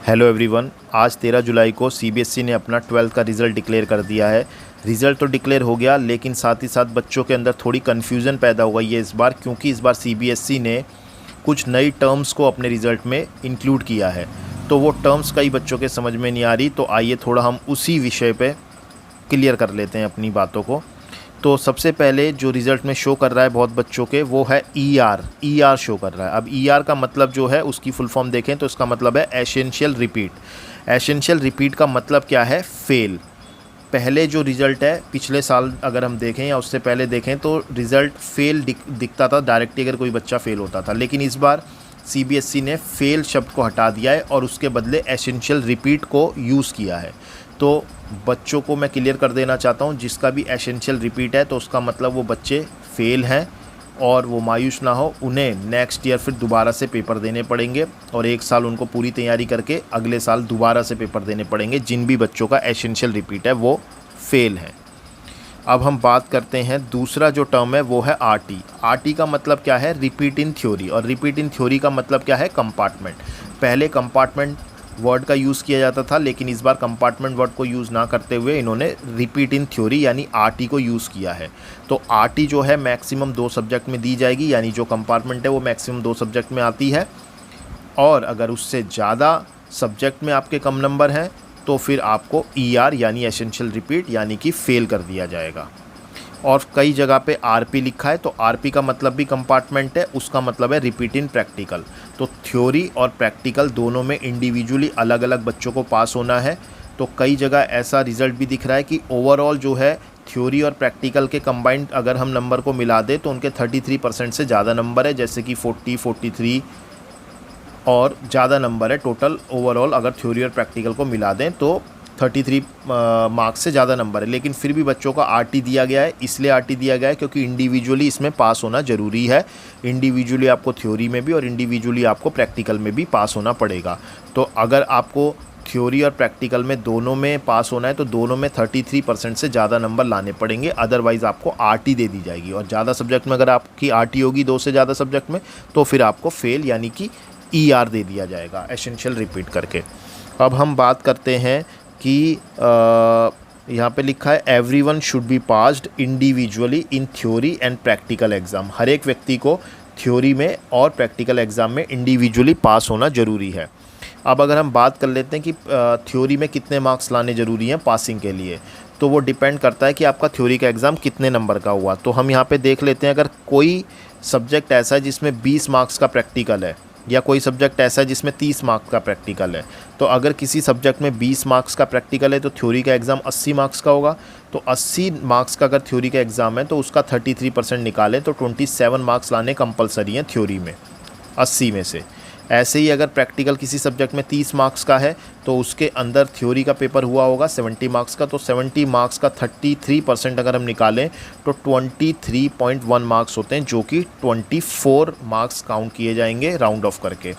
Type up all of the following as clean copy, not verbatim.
Hello everyone. आज 13 जुलाई को CBSE ने अपना 12th का रिज़ल्ट डिक्लेयर कर दिया है। रिज़ल्ट तो डिक्लेयर हो गया, लेकिन साथ ही साथ बच्चों के अंदर थोड़ी कन्फ्यूज़न पैदा हो गई है इस बार, क्योंकि इस बार सीबीएसई ने कुछ नई टर्म्स को अपने रिज़ल्ट में इंक्लूड किया है। तो वो टर्म्स कई बच्चों के समझ में नहीं आ रही, तो आइए थोड़ा हम उसी विषय पे क्लियर कर लेते हैं अपनी बातों को। तो सबसे पहले जो रिज़ल्ट में शो कर रहा है बहुत बच्चों के, वो है ईआर शो कर रहा है। अब ईआर का मतलब जो है उसकी फुल फॉर्म देखें तो इसका मतलब है एसेंशियल रिपीट। एसेंशियल रिपीट का मतलब क्या है? फेल। पहले जो रिज़ल्ट है पिछले साल अगर हम देखें या उससे पहले देखें तो रिज़ल्ट फेल दिखता था डायरेक्टली अगर कोई बच्चा फेल होता था, लेकिन इस बार सीबीएसई ने फेल शब्द को हटा दिया है और उसके बदले एसेंशियल रिपीट को यूज़ किया है। तो बच्चों को मैं क्लियर कर देना चाहता हूँ, जिसका भी एसेंशियल रिपीट है तो उसका मतलब वो बच्चे फेल हैं और वो मायूस ना हो। उन्हें नेक्स्ट ईयर फिर दोबारा से पेपर देने पड़ेंगे और एक साल उनको पूरी तैयारी करके अगले साल दोबारा से पेपर देने पड़ेंगे, जिन भी बच्चों का एसेंशियल रिपीट है वो फेल हैं। अब हम बात करते हैं दूसरा जो टर्म है वो है आरटी का मतलब क्या है? Repeat in theory. और रिपीट इन थ्योरी का मतलब क्या है? कंपार्टमेंट। पहले कंपार्टमेंट वर्ड का यूज़ किया जाता था, लेकिन इस बार कंपार्टमेंट वर्ड को यूज़ ना करते हुए इन्होंने रिपीट इन थ्योरी यानी आरटी को यूज़ किया है। तो आरटी जो है मैक्सिमम 2 सब्जेक्ट में दी जाएगी, यानी जो कंपार्टमेंट है वो मैक्सिमम 2 सब्जेक्ट में आती है। और अगर उससे ज़्यादा सब्जेक्ट में आपके कम नंबर हैं तो फिर आपको ईआर यानी एसेंशियल रिपीट यानी कि फ़ेल कर दिया जाएगा। और कई जगह पे आरपी लिखा है, तो आरपी का मतलब भी कंपार्टमेंट है, उसका मतलब है रिपीट इन प्रैक्टिकल। तो थ्योरी और प्रैक्टिकल दोनों में इंडिविजुअली अलग अलग बच्चों को पास होना है। तो कई जगह ऐसा रिज़ल्ट भी दिख रहा है कि ओवरऑल जो है थ्योरी और प्रैक्टिकल के कंबाइंड अगर हम नंबर को मिला दें तो उनके 33% से ज़्यादा नंबर है, जैसे कि 40, 43 और ज़्यादा नंबर है टोटल ओवरऑल। अगर थ्योरी और प्रैक्टिकल को मिला दें तो 33 मार्क्स से ज़्यादा नंबर है। लेकिन फिर भी बच्चों का आरटी दिया गया है, इसलिए आरटी दिया गया है क्योंकि इंडिविजुअली इसमें पास होना ज़रूरी है। इंडिविजुअली आपको थ्योरी में भी और इंडिविजुअली आपको प्रैक्टिकल में भी पास होना पड़ेगा। तो अगर आपको थ्योरी और प्रैक्टिकल में दोनों में पास होना है तो दोनों में 33% से ज़्यादा नंबर लाने पड़ेंगे, अदरवाइज़ आपको आरटी दे दी जाएगी। और ज़्यादा सब्जेक्ट में अगर आपकी आरटी होगी 2 से ज़्यादा सब्जेक्ट में तो फिर आपको फेल यानी कि ईआर दे दिया जाएगा एसेंशियल रिपीट करके। अब हम बात करते हैं कि यहाँ पे लिखा है everyone should be passed individually in theory and practical exam. हर एक व्यक्ति को थ्योरी में और प्रैक्टिकल एग्ज़ाम में इंडिविजुअली पास होना ज़रूरी है। अब अगर हम बात कर लेते हैं कि थ्योरी में कितने मार्क्स लाने ज़रूरी हैं पासिंग के लिए, तो वो डिपेंड करता है कि आपका थ्योरी का एग्ज़ाम कितने नंबर का हुआ। तो हम यहाँ पे देख लेते हैं, अगर कोई सब्जेक्ट ऐसा है जिसमें 20 मार्क्स का प्रैक्टिकल है या कोई सब्जेक्ट ऐसा है जिसमें 30 मार्क्स का प्रैक्टिकल है, तो अगर किसी सब्जेक्ट में 20 मार्क्स का प्रैक्टिकल है तो थ्योरी का एग्ज़ाम 80 मार्क्स का होगा। तो 80 मार्क्स का अगर थ्योरी का एग्ज़ाम है तो उसका 33% निकालें तो 27 मार्क्स लाने कंपलसरी हैं थ्योरी में 80 में से। ऐसे ही अगर प्रैक्टिकल किसी सब्जेक्ट में 30 मार्क्स का है तो उसके अंदर थ्योरी का पेपर हुआ होगा 70 मार्क्स का, तो 70 मार्क्स का 33% अगर हम निकालें तो 23.1 मार्क्स होते हैं, जो कि 24 मार्क्स काउंट किए जाएंगे राउंड ऑफ करके।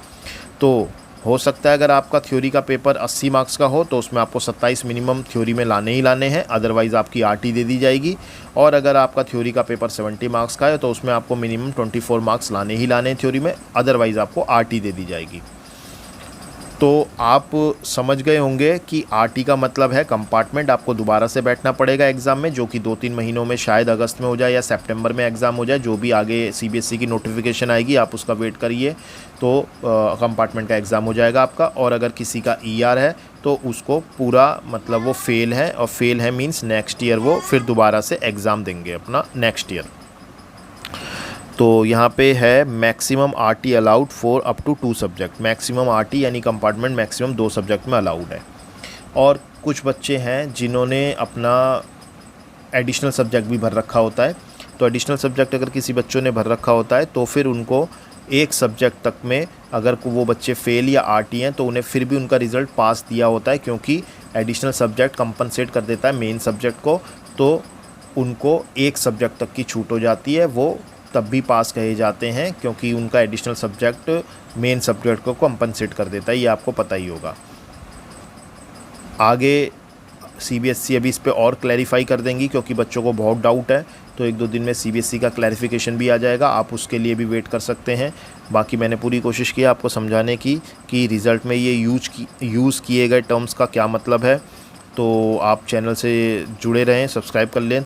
तो हो सकता है अगर आपका थ्योरी का पेपर 80 मार्क्स का हो तो उसमें आपको 27 मिनिमम थ्योरी में लाने ही लाने हैं, अदरवाइज़ आपकी आरटी दे दी जाएगी। और अगर आपका थ्योरी का पेपर 70 मार्क्स का है तो उसमें आपको मिनिमम 24 मार्क्स लाने ही लाने हैं थ्योरी में, अदरवाइज़ आपको आरटी दे दी जाएगी। तो आप समझ गए होंगे कि आरटी का मतलब है कंपार्टमेंट। आपको दोबारा से बैठना पड़ेगा एग्ज़ाम में, जो कि 2-3 महीनों में, शायद अगस्त में हो जाए या सितंबर में एग्ज़ाम हो जाए, जो भी आगे सीबीएसई की नोटिफिकेशन आएगी आप उसका वेट करिए। तो कंपार्टमेंट का एग्ज़ाम हो जाएगा आपका। और अगर किसी का ईआर है तो उसको पूरा मतलब वो फेल है, और फेल है मीन्स नेक्स्ट ईयर वो फिर दोबारा से एग्ज़ाम देंगे अपना नेक्स्ट ईयर। तो यहाँ पे है maximum RT allowed for up to 2 subject. Maximum RT यानी कंपार्टमेंट मैक्सिमम 2 सब्जेक्ट में अलाउड है। और कुछ बच्चे हैं जिन्होंने अपना एडिशनल सब्जेक्ट भी भर रखा होता है। तो एडिशनल सब्जेक्ट अगर किसी बच्चों ने भर रखा होता है तो फिर उनको एक सब्जेक्ट तक में अगर वो बच्चे फेल या आरटी हैं तो उन्हें फिर भी उनका रिज़ल्ट पास दिया होता है, क्योंकि एडिशनल सब्जेक्ट कंपनसेट कर देता है मेन सब्जेक्ट को। तो उनको एक सब्जेक्ट तक की छूट हो जाती है, वो तब भी पास कहे जाते हैं क्योंकि उनका एडिशनल सब्जेक्ट मेन सब्जेक्ट को कंपनसेट कर देता है, ये आपको पता ही होगा। आगे सीबीएसई अभी इस पे और क्लैरिफाई कर देंगी, क्योंकि बच्चों को बहुत डाउट है। तो 1-2 दिन में सीबीएसई का क्लैरिफिकेशन भी आ जाएगा, आप उसके लिए भी वेट कर सकते हैं। बाकी मैंने पूरी कोशिश की आपको समझाने की कि रिज़ल्ट में ये यूज़ किए गए टर्म्स का क्या मतलब है। तो आप चैनल से जुड़े रहें, सब्सक्राइब कर लें